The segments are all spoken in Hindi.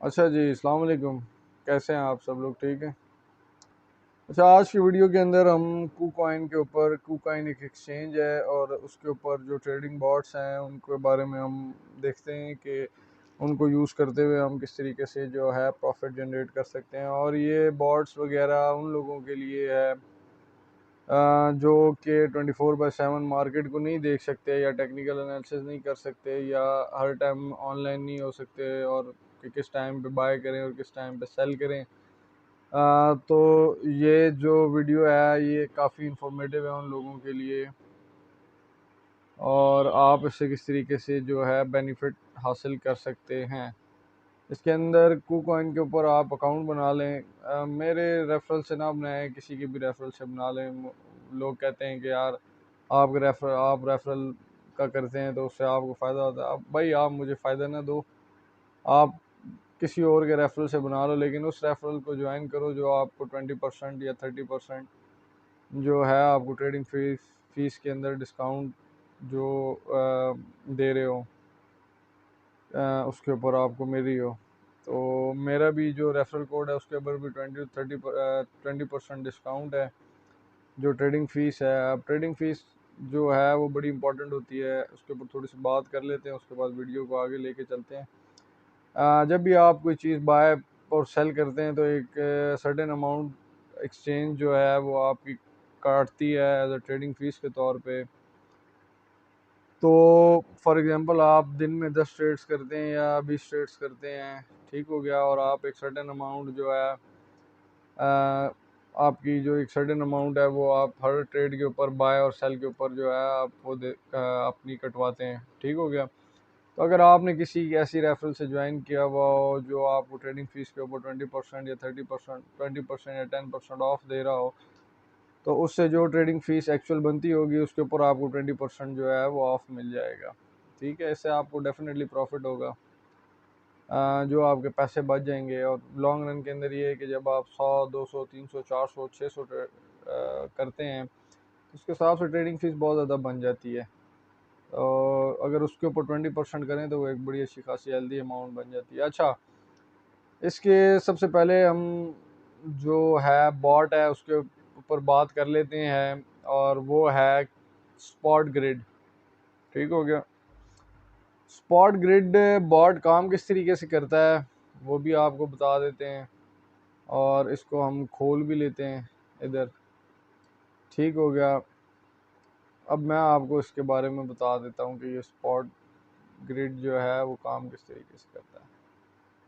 अच्छा जी, अस्सलाम वालेकुम। कैसे हैं आप सब लोग? ठीक हैं? अच्छा, आज की वीडियो के अंदर हम कूकॉइन के ऊपर, कूकॉइन एक एक्सचेंज है और उसके ऊपर जो ट्रेडिंग बॉट्स हैं उनके बारे में हम देखते हैं कि उनको यूज़ करते हुए हम किस तरीके से जो है प्रॉफिट जनरेट कर सकते हैं। और ये बॉट्स वगैरह उन लोगों के लिए है जो कि 24/7 मार्केट को नहीं देख सकते या टेक्निकल एनालिसिस नहीं कर सकते या हर टाइम ऑनलाइन नहीं हो सकते, और कि किस टाइम पे बाय करें और किस टाइम पे सेल करें। तो ये जो वीडियो है ये काफ़ी इंफॉर्मेटिव है उन लोगों के लिए, और आप इससे किस तरीके से जो है बेनिफिट हासिल कर सकते हैं। इसके अंदर कूकॉइन के ऊपर आप अकाउंट बना लें। मेरे रेफरल से ना बनाएं, किसी के भी रेफरल से बना लें। लोग कहते हैं कि यार आप रेफरल का करते हैं तो उससे आपको फ़ायदा होता है। अब भाई आप मुझे फ़ायदा ना दो, आप किसी और के रेफरल से बना लो, लेकिन उस रेफरल को ज्वाइन करो जो आपको 20% या 30% जो है आपको ट्रेडिंग फीस के अंदर डिस्काउंट जो दे रहे हो, उसके ऊपर आपको मिल रही हो। तो मेरा भी जो रेफरल कोड है उसके ऊपर भी 20% डिस्काउंट है जो ट्रेडिंग फ़ीस है। अब ट्रेडिंग फ़ीस जो है वो बड़ी इंपॉर्टेंट होती है, उसके ऊपर थोड़ी सी बात कर लेते हैं, उसके बाद वीडियो को आगे लेके चलते हैं। जब भी आप कोई चीज़ बाय और सेल करते हैं तो एक सर्टेन अमाउंट एक्सचेंज जो है वो आपकी काटती है एज अ ट्रेडिंग फ़ीस के तौर पे। तो फॉर एग्जांपल आप दिन में 10 ट्रेड्स करते हैं या 20 ट्रेड्स करते हैं, ठीक हो गया, और आप एक सर्टेन अमाउंट जो है आपकी जो एक सर्टेन अमाउंट है वो आप हर ट्रेड के ऊपर बाय और सेल के ऊपर जो है आप वो अपनी कटवाते हैं, ठीक हो गया। तो अगर आपने किसी ऐसी रेफरल से ज्वाइन किया हुआ हो जो आपको ट्रेडिंग फीस के ऊपर 20% या 30%, 20% या 10% ऑफ दे रहा हो, तो उससे जो ट्रेडिंग फीस एक्चुअल बनती होगी उसके ऊपर आपको 20% जो है वो ऑफ मिल जाएगा। ठीक है, इससे आपको डेफिनेटली प्रॉफिट होगा। जो आपके पैसे बच जाएंगे। और लॉन्ग रन के अंदर ये है कि जब आप 100, 200, 300, 400, 600 करते हैं तो उसके हिसाब से ट्रेडिंग फीस बहुत ज़्यादा बन जाती है। और अगर उसके ऊपर 20% करें तो वो एक बड़ी अच्छी खासी हेल्दी अमाउंट बन जाती है। अच्छा, इसके सबसे पहले हम जो है बॉट है उसके ऊपर बात कर लेते हैं, और वो है स्पॉट ग्रिड। ठीक हो गया। स्पॉट ग्रिड बॉट काम किस तरीके से करता है वो भी आपको बता देते हैं, और इसको हम खोल भी लेते हैं इधर। ठीक हो गया। अब मैं आपको इसके बारे में बता देता हूँ कि ये स्पॉट ग्रिड जो है वो काम किस तरीके से करता है।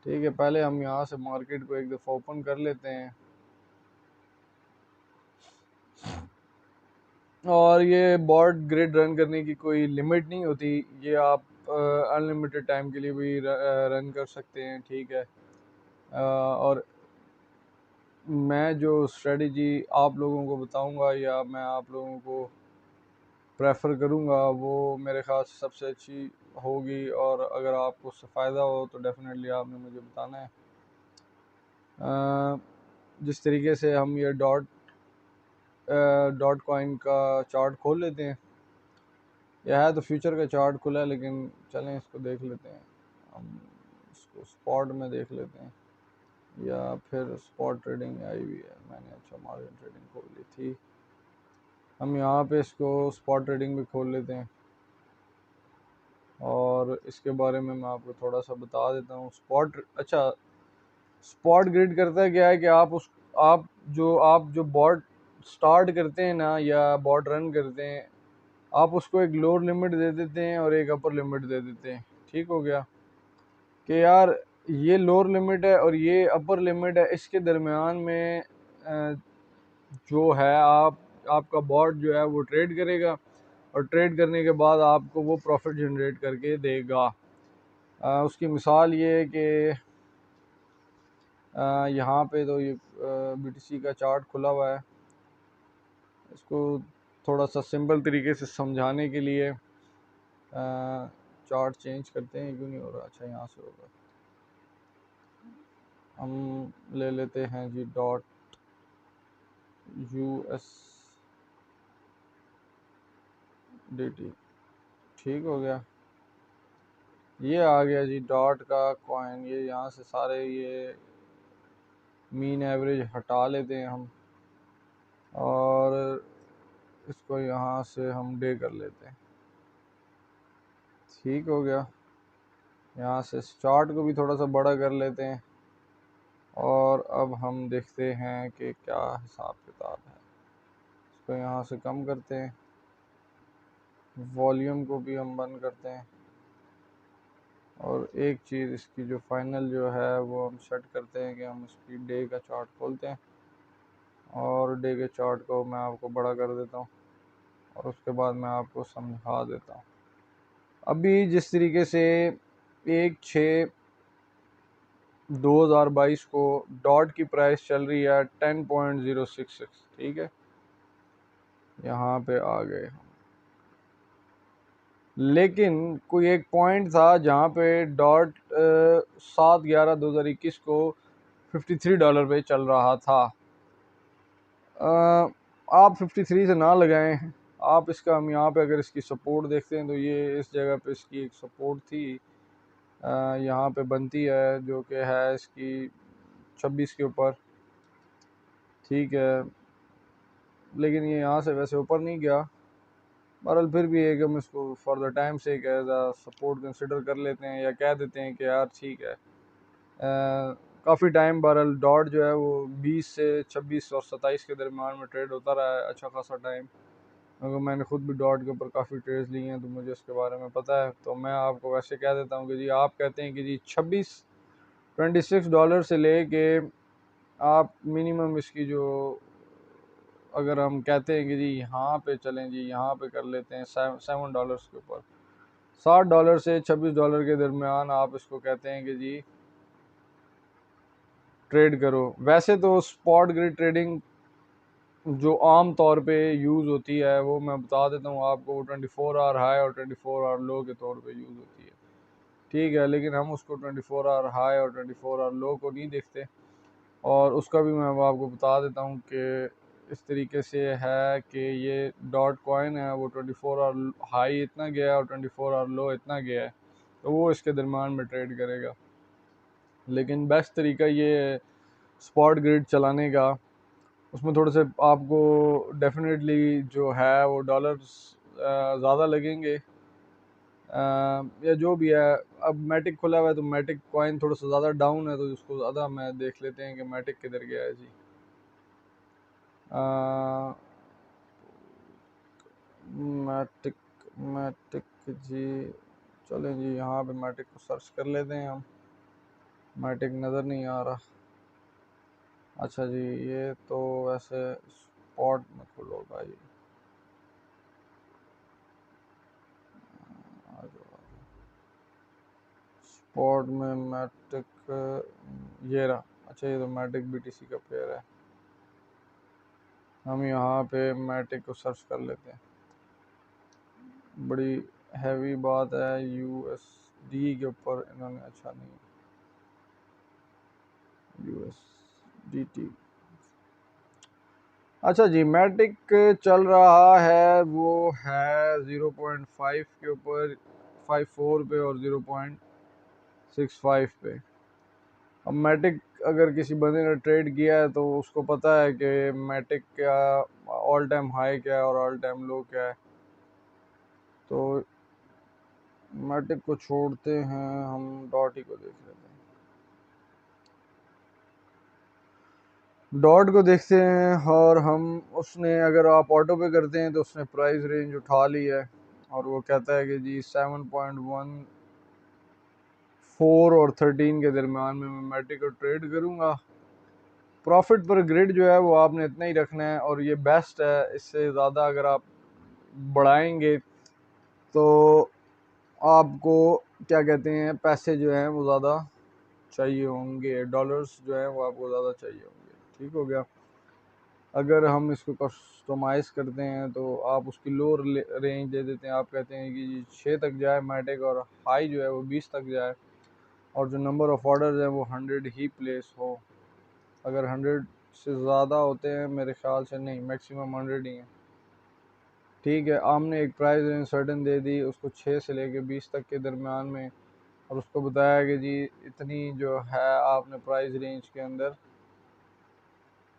ठीक है, पहले हम यहाँ से मार्केट को एक दफ़ा ओपन कर लेते हैं। और ये बॉट ग्रिड रन करने की कोई लिमिट नहीं होती, ये आप अनलिमिटेड टाइम के लिए भी रन कर सकते हैं। ठीक है। और मैं जो स्ट्रेटजी आप लोगों को बताऊंगा या मैं आप लोगों को प्रेफर करूंगा वो मेरे ख्याल से सबसे अच्छी होगी, और अगर आपको उससे फ़ायदा हो तो डेफिनेटली आपने मुझे बताना है। जिस तरीके से हम ये डॉट कॉइन का चार्ट खोल लेते हैं। यह है तो फ्यूचर का चार्ट खुला है, लेकिन चलें इसको देख लेते हैं। हम इसको स्पॉट में देख लेते हैं, या फिर स्पॉट ट्रेडिंग आई हुई है मैंने। अच्छा, मार्जिन ट्रेडिंग खोल ली थी। हम यहाँ पे इसको स्पॉट ट्रेडिंग भी खोल लेते हैं, और इसके बारे में मैं आपको थोड़ा सा बता देता हूँ। अच्छा, स्पॉट ग्रिड करता है क्या है कि आप जो बॉट स्टार्ट करते हैं ना या बॉट रन करते हैं, आप उसको एक लोअर लिमिट दे देते हैं और एक अपर लिमिट दे देते हैं। ठीक हो गया कि यार ये लोअर लिमिट है और ये अपर लिमिट है, इसके दरमियान में जो है आपका बॉट जो है वो ट्रेड करेगा, और ट्रेड करने के बाद आपको वो प्रॉफिट जनरेट करके देगा। उसकी मिसाल ये है कि यहाँ पे तो ये BTC का चार्ट खुला हुआ है। इसको थोड़ा सा सिंपल तरीके से समझाने के लिए चार्ट चेंज करते हैं। क्यों नहीं हो रहा? अच्छा, यहाँ से होगा। हम ले लेते हैं जी .USDT। ठीक हो गया। ये आ गया जी डॉट का कॉइन। ये यहाँ से सारे ये मीन एवरेज हटा लेते हैं हम, और इसको यहाँ से हम डे कर लेते हैं। ठीक हो गया। यहाँ से चार्ट को भी थोड़ा सा बड़ा कर लेते हैं, और अब हम देखते हैं कि क्या हिसाब किताब है। इसको यहाँ से कम करते हैं, वॉल्यूम को भी हम बंद करते हैं, और एक चीज़ इसकी जो फाइनल जो है वो हम सेट करते हैं कि हम इसकी डे का चार्ट खोलते हैं, और डे के चार्ट को मैं आपको बड़ा कर देता हूँ, और उसके बाद मैं आपको समझा देता हूँ। अभी जिस तरीके से 1/6/2022 को डॉट की प्राइस चल रही है 10.066, ठीक है, यहाँ पे आ गए हम। लेकिन कोई एक पॉइंट था जहाँ पे डॉट 7/11/2021 को $53 पे चल रहा था। आप 53 से ना लगाएं आप इसका। हम यहाँ पे अगर इसकी सपोर्ट देखते हैं तो ये इस जगह पे इसकी एक सपोर्ट थी, यहाँ पे बनती है, जो कि है इसकी 26 के ऊपर, ठीक है। लेकिन ये यहाँ से वैसे ऊपर नहीं गया। बहरहाल फिर भी एक हम इसको फॉर द टाइम से एज आ सपोर्ट कंसिडर कर लेते हैं, या कह देते हैं कि यार ठीक है। काफ़ी टाइम बहरहाल डॉट जो है वो 20 से 26 और 27 के दरमियान में ट्रेड होता रहा है अच्छा खासा टाइम। अगर मैंने खुद भी डॉट के ऊपर काफ़ी ट्रेड्स लिए हैं तो मुझे इसके बारे में पता है। तो मैं आपको वैसे कह देता हूँ कि जी, आप कहते हैं कि जी 26 डॉलर से ले के आप मिनिमम इसकी जो, अगर हम कहते हैं कि जी यहाँ पे चलें, जी यहाँ पे कर लेते हैं $7 के ऊपर, $60 से $26 के दरमियान आप इसको कहते हैं कि जी ट्रेड करो। वैसे तो स्पॉट ग्रिड ट्रेडिंग जो आम तौर पे यूज़ होती है वो मैं बता देता हूँ आपको, वो 24 आवर हाई और 24 आवर लो के तौर पे यूज़ होती है, ठीक है। लेकिन हम उसको 24 आवर हाई और 24 आवर लो को नहीं देखते, और उसका भी मैं आपको बता देता हूँ कि इस तरीके से है कि ये डॉट कॉइन है वो 24 आवर हाई इतना गया है और 24 आवर लो इतना गया है, तो वो इसके दरमियान में ट्रेड करेगा। लेकिन बेस्ट तरीका ये है स्पॉट ग्रिड चलाने का। उसमें थोड़े से आपको डेफिनेटली जो है वो डॉलर्स ज़्यादा लगेंगे, या जो भी है। अब मैटिक खुला हुआ है तो मैटिक कॉइन थोड़ा सा ज़्यादा डाउन है, तो उसको ज़्यादा मैं देख लेते हैं कि मैटिक किधर गया है जी। मैटिक मैटिक जी, चलें जी यहाँ पे मैटिक को सर्च कर लेते हैं हम। मैटिक नज़र नहीं आ रहा। अच्छा जी, ये तो वैसे स्पॉट में खुलो भाई। स्पॉट में मैटिक ये रहा। अच्छा, ये तो मैटिक बीटीसी का पेयर है। हम यहाँ पे मैटिक को सर्च कर लेते हैं। बड़ी हैवी बात है यूएसडी के ऊपर इन्होंने, अच्छा नहीं, यूएसडीटी। अच्छा जी, मैटिक चल रहा है वो है 0.5 के ऊपर, 54 पे और 0.65 पे। अब मैटिक अगर किसी बंदे ने ट्रेड किया है तो उसको पता है कि मैटिक क्या ऑल टाइम हाई क्या है और ऑल टाइम लो क्या है। तो मैटिक को छोड़ते हैं, हम डॉट ही को देख लेते हैं। डॉट को देखते हैं, और हम उसने, अगर आप ऑटो पे करते हैं तो उसने प्राइस रेंज उठा ली है, और वो कहता है कि जी 7.14 और 13 के दरमियान में मैं मैटिक को ट्रेड करूँगा। प्रॉफिट पर ग्रिड जो है वो आपने इतना ही रखना है, और ये बेस्ट है। इससे ज़्यादा अगर आप बढ़ाएंगे तो आपको क्या कहते हैं, पैसे जो हैं वो ज़्यादा चाहिए होंगे, डॉलर्स जो हैं वो आपको ज़्यादा चाहिए होंगे। ठीक हो गया। अगर हम इसको कस्टमाइज़ करते हैं तो आप उसकी लो रेंज दे देते हैं। आप कहते हैं कि 6 तक जाए मैटिक, और हाई जो है वो 20 तक जाए, और जो नंबर ऑफ़ ऑर्डर्स हैं वो 100 ही प्लेस हो। अगर 100 से ज़्यादा होते हैं, मेरे ख्याल से नहीं, मैक्सिमम 100 ही हैं, ठीक है। आपने एक प्राइस रेंज सर्टन दे दी उसको, 6 से लेके 20 तक के दरमियान में, और उसको बताया कि जी इतनी जो है आपने प्राइस रेंज के अंदर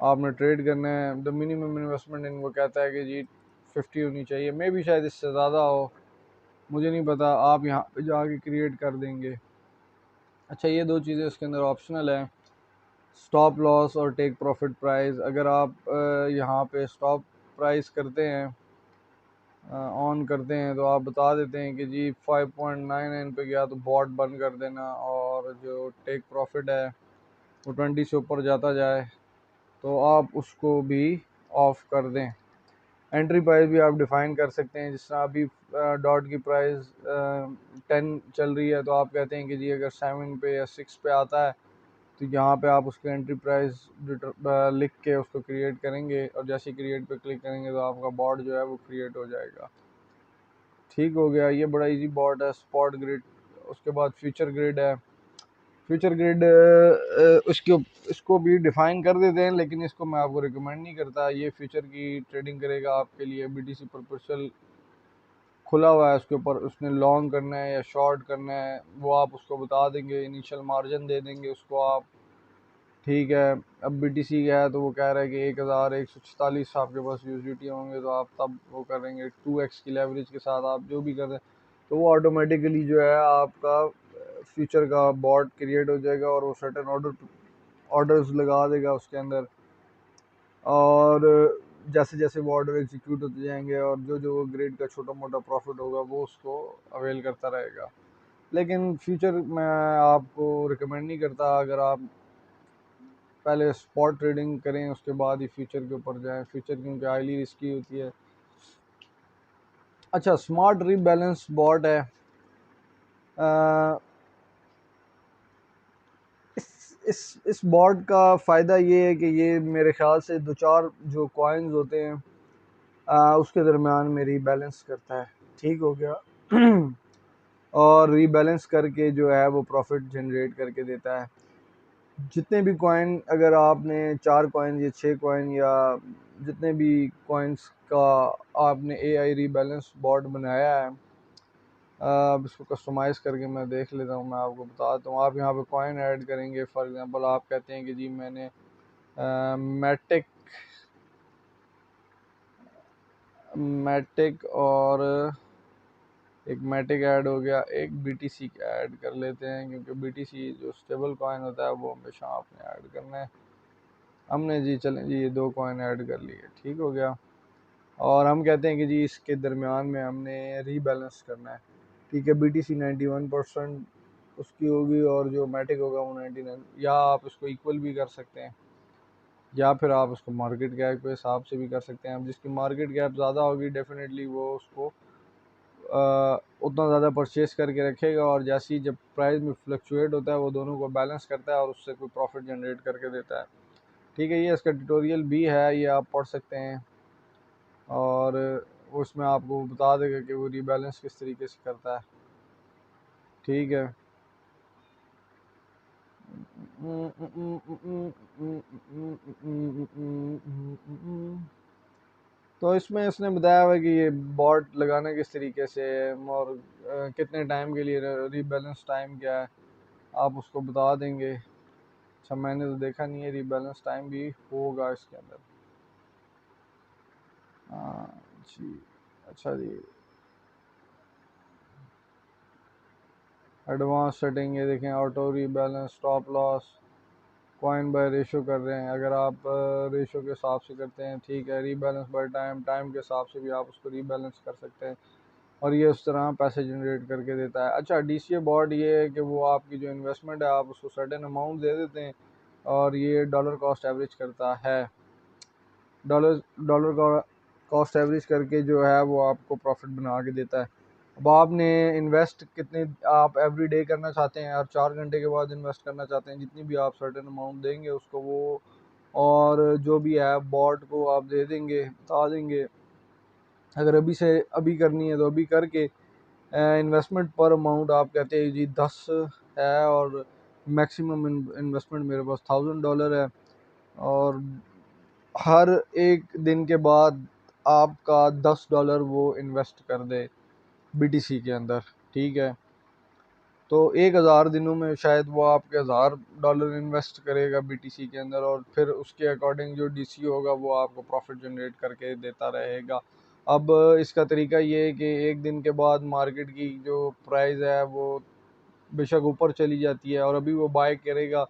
आपने ट्रेड करना है। द मिनिमम इन्वेस्टमेंट इन, वो कहता है कि जी 50 होनी चाहिए, मे भी शायद इससे ज़्यादा हो, मुझे नहीं पता, आप यहाँ पे जाके क्रिएट कर देंगे। अच्छा, ये दो चीज़ें इसके अंदर ऑप्शनल है, स्टॉप लॉस और टेक प्रॉफिट प्राइस। अगर आप यहाँ पे स्टॉप प्राइस करते हैं, ऑन करते हैं, तो आप बता देते हैं कि जी 5.99 पे गया तो बॉट बंद कर देना, और जो टेक प्रॉफिट है वो 20 से ऊपर जाता जाए तो आप उसको भी ऑफ कर दें। एंट्री प्राइस भी आप डिफ़ाइन कर सकते हैं, जिस तरह अभी डॉट की प्राइस 10 चल रही है, तो आप कहते हैं कि जी अगर 7 पे या 6 पे आता है तो यहाँ पे आप उसकी एंट्री प्राइस लिख के उसको क्रिएट करेंगे, और जैसे ही क्रिएट पे क्लिक करेंगे तो आपका बॉट जो है वो क्रिएट हो जाएगा। ठीक हो गया, ये बड़ा इजी बॉट है। स्पॉट ग्रिड, उसके बाद फ्यूचर ग्रिड है। फ्यूचर ग्रिड उसको इसको भी डिफ़ाइन कर देते हैं, लेकिन इसको मैं आपको रिकमेंड नहीं करता। ये फ्यूचर की ट्रेडिंग करेगा आपके लिए। बीटीसी परपेचुअल खुला हुआ है, उसके ऊपर उसने लॉन्ग करना है या शॉर्ट करना है वो आप उसको बता देंगे, इनिशियल मार्जिन दे देंगे उसको आप। ठीक है, अब बीटीसी का है तो वो कह रहा है कि 1146 आपके पास यूएसडीटी होंगे, तो आप तब वो करेंगे 2x की लेवरेज के साथ आप जो भी कर रहे हैं, तो वो ऑटोमेटिकली जो है आपका फ्यूचर का बॉट क्रिएट हो जाएगा, और वो सर्टेन ऑर्डर्स लगा देगा उसके अंदर। और जैसे जैसे वो ऑर्डर एग्जीक्यूट होते जाएंगे और जो जो ग्रेड का छोटा मोटा प्रॉफिट होगा वो उसको अवेल करता रहेगा। लेकिन फ्यूचर मैं आपको रिकमेंड नहीं करता। अगर आप पहले स्पॉट ट्रेडिंग करें उसके बाद ही फ्यूचर के ऊपर जाएं, फ्यूचर क्योंकि हाईली रिस्की होती है। अच्छा, स्मार्ट रीबैलेंस बॉट है। अ, इस बॉट का फ़ायदा ये है कि ये मेरे ख्याल से दो चार जो कॉइन्स होते हैं उसके दरमियान में रीबैलेंस करता है। ठीक हो गया। और रीबैलेंस करके जो है वो प्रॉफिट जनरेट करके देता है। जितने भी कॉइन, अगर आपने 4 कॉइन या 6 कॉइन या जितने भी कॉइन्स का आपने एआई रीबैलेंस बॉट बनाया है, अब इसको कस्टमाइज़ करके मैं देख लेता हूँ, मैं आपको बताता हूँ। आप यहाँ पे कॉइन ऐड करेंगे, फॉर एग्जांपल आप कहते हैं कि जी मैंने मैटिक मैटिक और एक मैटिक ऐड हो गया, एक बीटीसी ऐड कर लेते हैं, क्योंकि बीटीसी जो स्टेबल कॉइन होता है वो हमेशा आपने ऐड करना है। हमने जी चलें जी ये 2 कॉइन ऐड कर लिए, ठीक हो गया। और हम कहते हैं कि जी इसके दरमियान में हमने रीबैलेंस करना है। ठीक है, बीटीसी 91% उसकी होगी और जो मैटिक होगा वो 99, या आप इसको इक्वल भी कर सकते हैं, या फिर आप उसको मार्केट कैप के हिसाब से भी कर सकते हैं। अब जिसकी मार्केट कैप ज़्यादा होगी डेफिनेटली वो उसको उतना ज़्यादा परचेस करके रखेगा, और जैसे ही जब प्राइस में फ्लक्चुएट होता है वो दोनों को बैलेंस करता है और उससे कोई प्रॉफिट जनरेट करके देता है। ठीक है, ये इसका ट्यूटोरियल भी है, ये आप पढ़ सकते हैं, और उसमें आपको बता देगा कि वो रीबैलेंस किस तरीके से करता है। ठीक है। तो इसमें इसने बताया हुआ है कि ये बॉट लगाना किस तरीके से है, और कितने टाइम के लिए, रीबैलेंस टाइम क्या है आप उसको बता देंगे। अच्छा, मैंने तो देखा नहीं है, रीबैलेंस टाइम भी होगा इसके अंदर। हाँ जी। अच्छा जी, एडवांस सेटिंग ये देखें, auto rebalance, stop loss, coin bye ratio कर रहे हैं, अगर आप रेशो के हिसाब से करते हैं, ठीक है। रीबैलेंस बाय टाइम, टाइम के हिसाब से भी आप उसको रीबैलेंस कर सकते हैं, और ये उस तरह पैसे जनरेट करके देता है। अच्छा, डीसीए बॉट ये है कि वो आपकी जो इन्वेस्टमेंट है आप उसको सर्टेन अमाउंट दे देते हैं, और ये डॉलर कॉस्ट एवरेज करता है। डॉलर डॉलर का कॉस्ट एवरेज करके जो है वो आपको प्रॉफिट बना के देता है। अब आपने इन्वेस्ट कितने आप एवरी डे करना चाहते हैं, और 4 घंटे के बाद इन्वेस्ट करना चाहते हैं, जितनी भी आप सर्टेन अमाउंट देंगे उसको वो, और जो भी है बॉट को आप दे देंगे, बता देंगे। अगर अभी से अभी करनी है तो अभी करके इन्वेस्टमेंट पर अमाउंट आप कहते हैं जी 10 है, और मैक्सिमम इन्वेस्टमेंट मेरे पास $1000 है, और हर एक दिन के बाद आपका $10 वो इन्वेस्ट कर दे बीटीसी के अंदर। ठीक है, तो 1000 दिनों में शायद वो आपके $1000 इन्वेस्ट करेगा बीटीसी के अंदर, और फिर उसके अकॉर्डिंग जो डीसी होगा वो आपको प्रॉफिट जनरेट करके देता रहेगा। अब इसका तरीका ये है कि एक दिन के बाद मार्केट की जो प्राइस है वो बेशक ऊपर चली जाती है और अभी वो बाय करेगा,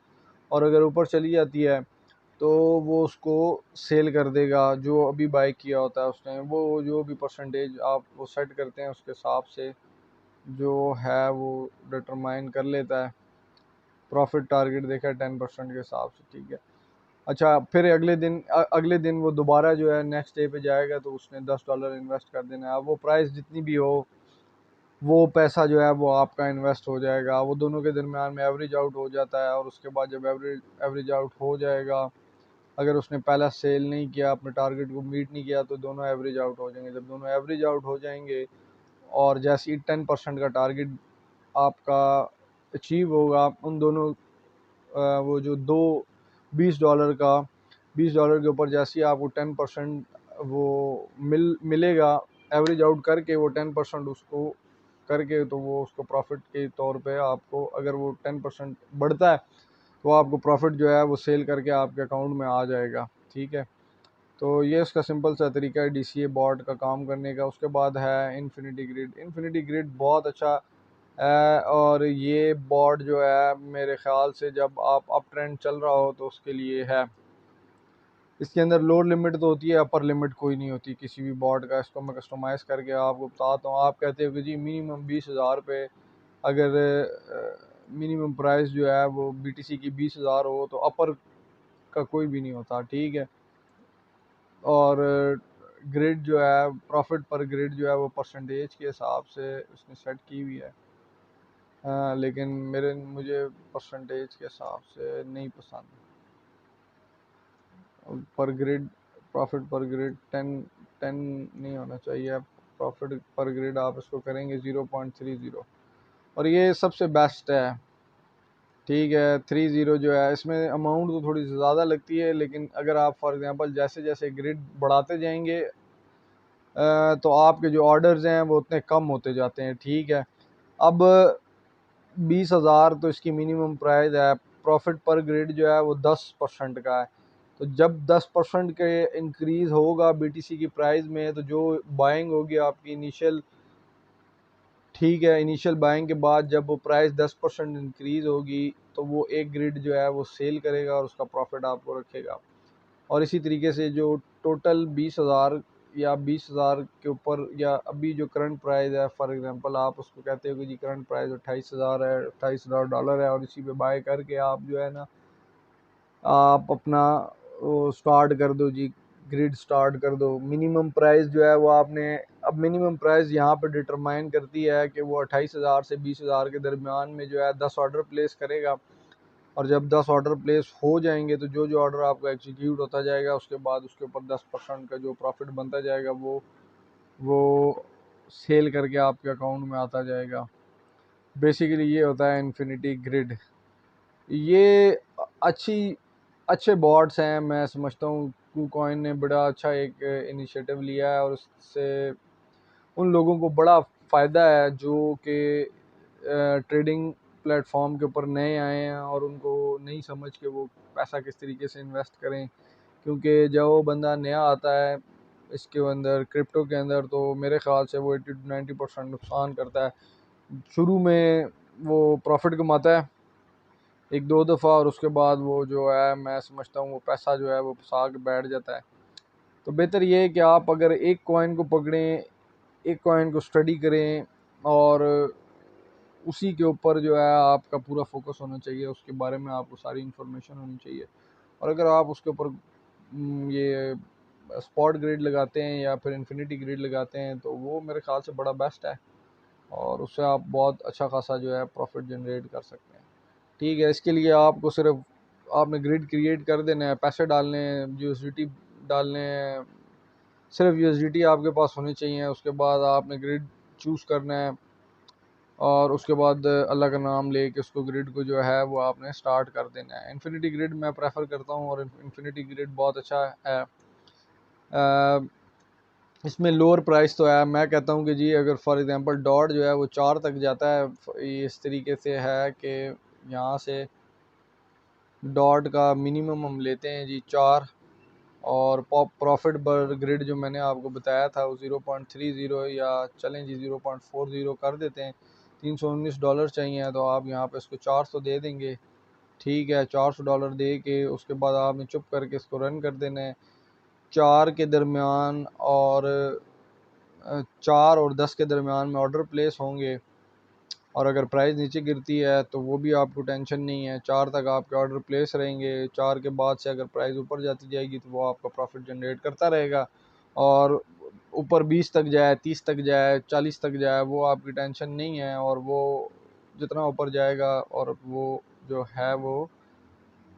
और अगर ऊपर चली जाती है तो वो उसको सेल कर देगा जो अभी बाय किया होता है उसने। वो जो भी परसेंटेज आप वो सेट करते हैं उसके हिसाब से जो है वो डिटरमाइन कर लेता है। प्रॉफिट टारगेट देखा है 10% के हिसाब से, ठीक है। अच्छा, फिर अगले दिन वो दोबारा जो है नेक्स्ट डे पे जाएगा तो उसने $10 इन्वेस्ट कर देना है। अब वो प्राइस जितनी भी हो वो पैसा जो है वो आपका इन्वेस्ट हो जाएगा, वो दोनों के दरमियान में एवरेज आउट हो जाता है। और उसके बाद जब एवरेज आउट हो जाएगा, अगर उसने पहला सेल नहीं किया, अपने टारगेट को मीट नहीं किया, तो दोनों एवरेज आउट हो जाएंगे। जब दोनों एवरेज आउट हो जाएंगे और जैसे ही 10% का टारगेट आपका अचीव होगा, उन दोनों वो जो दो $20 का, $20 के ऊपर जैसे ही आपको 10% वो मिलेगा एवरेज आउट करके, वो 10% उसको करके, तो वो उसको प्रॉफिट के तौर पे आपको, अगर वो 10% बढ़ता है तो आपको प्रॉफिट जो है वो सेल करके आपके अकाउंट में आ जाएगा, ठीक है। तो ये उसका सिंपल सा तरीका है डीसीए बॉट का काम करने का। उसके बाद है इन्फिनिटी ग्रिड। इन्फिनिटी ग्रिड बहुत अच्छा है, और ये बॉट जो है मेरे ख्याल से जब आप अप ट्रेंड चल रहा हो तो उसके लिए है। इसके अंदर लोअर लिमिट तो होती है, अपर लिमिट कोई नहीं होती किसी भी बॉट का। इसको मैं कस्टमाइज़ करके आपको बताता हूँ। आप कहते हो कि जी मिनिमम 20,000 पे अगर मिनिमम प्राइस जो है वो बीटीसी की 20,000 हो तो अपर का कोई भी नहीं होता, ठीक है। और ग्रिड जो है, प्रॉफिट पर ग्रिड जो है वो परसेंटेज के हिसाब से उसने सेट की हुई है। लेकिन मुझे परसेंटेज के हिसाब से नहीं पसंद। पर ग्रिड, प्रॉफिट पर ग्रिड 10 नहीं होना चाहिए। प्रॉफिट पर ग्रिड आप इसको करेंगे 0.30, और ये सबसे बेस्ट है, ठीक है। 30 जो है इसमें अमाउंट तो थोड़ी ज़्यादा लगती है, लेकिन अगर आप फॉर एग्जांपल जैसे जैसे ग्रिड बढ़ाते जाएंगे तो आपके जो ऑर्डर्स हैं वो उतने कम होते जाते हैं, ठीक है। अब 20,000 तो इसकी मिनिमम प्राइस है। प्रॉफिट पर ग्रिड जो है वो 10% का है। तो जब 10% के इंक्रीज़ होगा बीटीसी की प्राइस में, तो जो बाइंग होगी आपकी इनिशियल, ठीक है, इनिशियल बाइंग के बाद जब वो प्राइस 10% इंक्रीज़ होगी तो वो एक ग्रिड जो है वो सेल करेगा और उसका प्रॉफिट आपको रखेगा। और इसी तरीके से जो टोटल 20,000 या 20,000 के ऊपर, या अभी जो करंट प्राइस है, फॉर एग्जांपल आप उसको कहते हो कि जी करंट प्राइस 28,000 है, $28,000 है, और इसी पे बाय करके आप जो है ना, आप अपना वो स्टार्ट कर दो जी, ग्रिड स्टार्ट कर दो। मिनिमम प्राइस जो है वो आपने, अब मिनिमम प्राइस यहाँ पे डिटरमाइन करती है कि वो 28,000 से 20,000 के दरमियान में जो है 10 ऑर्डर प्लेस करेगा। और जब 10 ऑर्डर प्लेस हो जाएंगे तो जो जो ऑर्डर आपका एग्जीक्यूट होता जाएगा उसके बाद उसके ऊपर 10% का जो प्रॉफिट बनता जाएगा वो सेल करके आपके अकाउंट में आता जाएगा। बेसिकली ये होता है इन्फिनिटी ग्रिड। ये अच्छी अच्छे बॉट्स हैं, मैं समझता हूँ KuCoin ने बड़ा अच्छा एक इनिशिएटिव लिया है, और उससे उन लोगों को बड़ा फ़ायदा है जो कि ट्रेडिंग प्लेटफॉर्म के ऊपर नए आए हैं और उनको नहीं समझ के वो पैसा किस तरीके से इन्वेस्ट करें। क्योंकि जब वो बंदा नया आता है इसके अंदर, क्रिप्टो के अंदर, तो मेरे ख्याल से वो 80 to 90% नुकसान करता है। शुरू में वो प्रॉफिट कमाता है एक दो दफ़ा, और उसके बाद वो जो है मैं समझता हूँ वो पैसा जो है वो फंसा के बैठ जाता है। तो बेहतर ये है कि आप अगर एक कॉइन को पकड़ें, एक कॉइन को स्टडी करें, और उसी के ऊपर जो है आपका पूरा फोकस होना चाहिए, उसके बारे में आपको सारी इन्फॉर्मेशन होनी चाहिए। और अगर आप उसके ऊपर ये स्पॉट ग्रिड लगाते हैं या फिर इन्फिनिटी ग्रिड लगाते हैं तो वो मेरे ख्याल से बड़ा बेस्ट है, और उससे आप बहुत अच्छा खासा जो है प्रॉफिट जनरेट कर सकते हैं, ठीक है। इसके लिए आपको सिर्फ आपने ग्रिड क्रिएट कर देना है, पैसे डालने हैं, यूएसडीटी डालने हैं, सिर्फ यूएसडीटी आपके पास होनी चाहिए। उसके बाद आपने ग्रिड चूज़ करना है, और उसके बाद अल्लाह का नाम ले के उसको ग्रिड को जो है वो आपने स्टार्ट कर देना है। इन्फिनिटी ग्रिड मैं प्रेफर करता हूँ, और इन्फिनिटी ग्रिड बहुत अच्छा है। इसमें लोअर प्राइस तो है। मैं कहता हूँ कि जी अगर फॉर एग्जांपल डॉट जो है वो 4 तक जाता है, ये इस तरीके से है कि यहाँ से डॉट का मिनिमम हम लेते हैं जी 4, और प्रॉफिट पर ग्रिड जो मैंने आपको बताया था वो 0.30 या चलें जी 0.40 कर देते हैं। $319 चाहिए, तो आप यहाँ पे इसको 400 दे देंगे। ठीक है, $400 दे के उसके बाद आपने चुप करके इसको रन कर देना है। 4 के दरमियान और 4 और 10 के दरमियान में ऑर्डर प्लेस होंगे, और अगर प्राइस नीचे गिरती है तो वो भी आपको टेंशन नहीं है, 4 तक आपके ऑर्डर प्लेस रहेंगे। 4 के बाद से अगर प्राइस ऊपर जाती जाएगी तो वो आपका प्रॉफिट जनरेट करता रहेगा, और ऊपर 20 तक जाए, 30 तक जाए, 40 तक जाए, वो आपकी टेंशन नहीं है। और वो जितना ऊपर जाएगा और वो जो है वो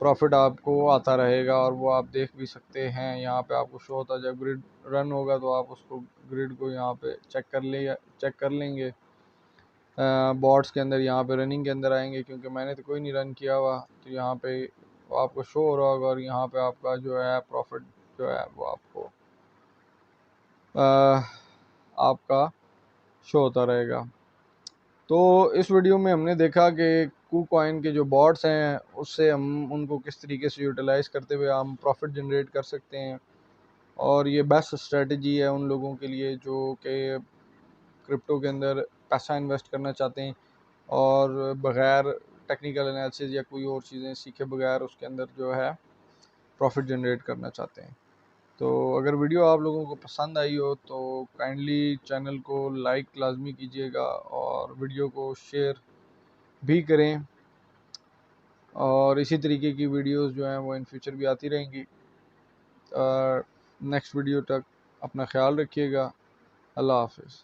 प्रॉफिट आपको आता रहेगा, और वो आप देख भी सकते हैं। यहाँ पे आपको शो होता है, जब ग्रिड रन होगा तो आप उसको ग्रिड को यहाँ पे चेक कर लेंगे बॉट्स के अंदर। यहाँ पे रनिंग के अंदर आएंगे, क्योंकि मैंने तो कोई नहीं रन किया हुआ, तो यहाँ पे आपको शो हो रहा होगा, और यहाँ पे आपका जो है प्रॉफिट जो है वो आपको आपका शो होता रहेगा। तो इस वीडियो में हमने देखा कि KuCoin के जो बॉट्स हैं उससे हम उनको किस तरीके से यूटिलाइज़ करते हुए हम प्रॉफिट जनरेट कर सकते हैं, और ये बेस्ट स्ट्रेटजी है उन लोगों के लिए जो कि क्रिप्टो के अंदर पैसा इन्वेस्ट करना चाहते हैं, और बग़ैर टेक्निकल एनालिसिस या कोई और चीज़ें सीखे बगैर उसके अंदर जो है प्रॉफिट जनरेट करना चाहते हैं। तो अगर वीडियो आप लोगों को पसंद आई हो तो काइंडली चैनल को लाइक लाजमी कीजिएगा, और वीडियो को शेयर भी करें, और इसी तरीके की वीडियोस जो हैं वो इन फ्यूचर भी आती रहेंगी। नेक्स्ट वीडियो तक अपना ख्याल रखिएगा। अल्लाह हाफिज़।